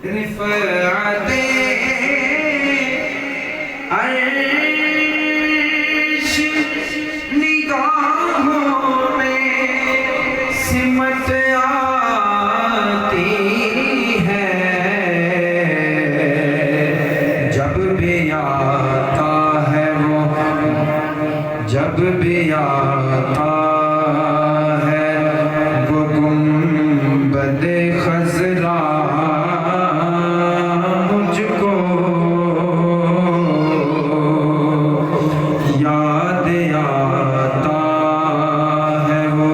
रिफ़अते अर्श निगाहों में सिमट आती है, जब भी आता है वो, जब भी आता है वो गुंबदे खज़रा मुझको याद आता है, वो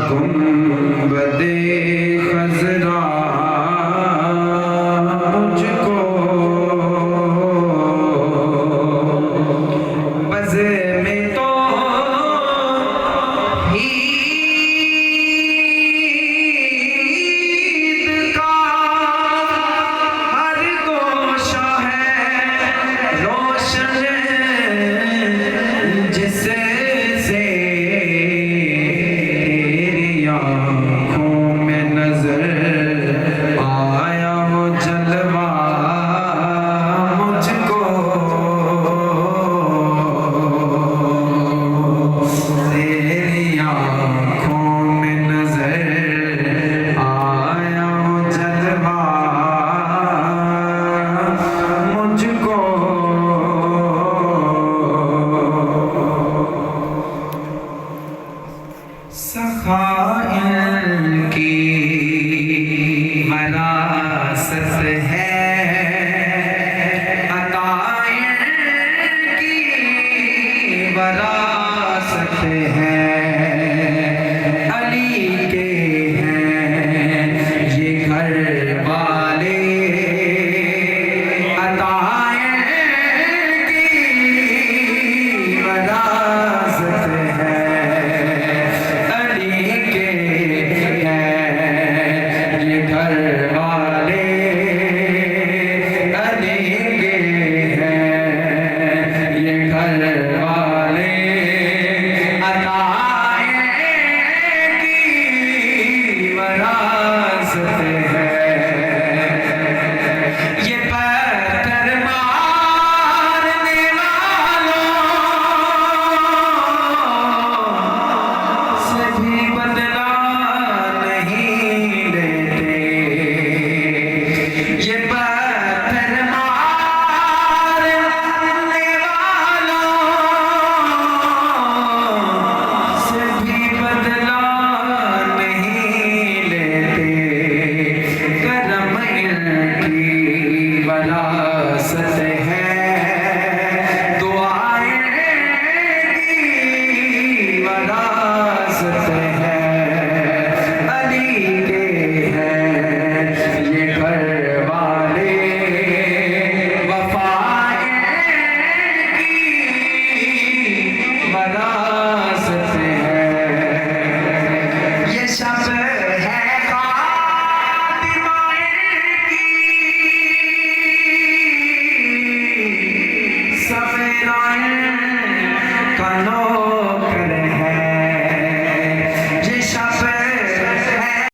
गुंबदे खज़रा मुझको बज़े में तो सखाइन की वरासत है, अताइन की वरासत है, अली के हैं ये घर वाले, अताइन की वरासत है, दुआएं की वरासत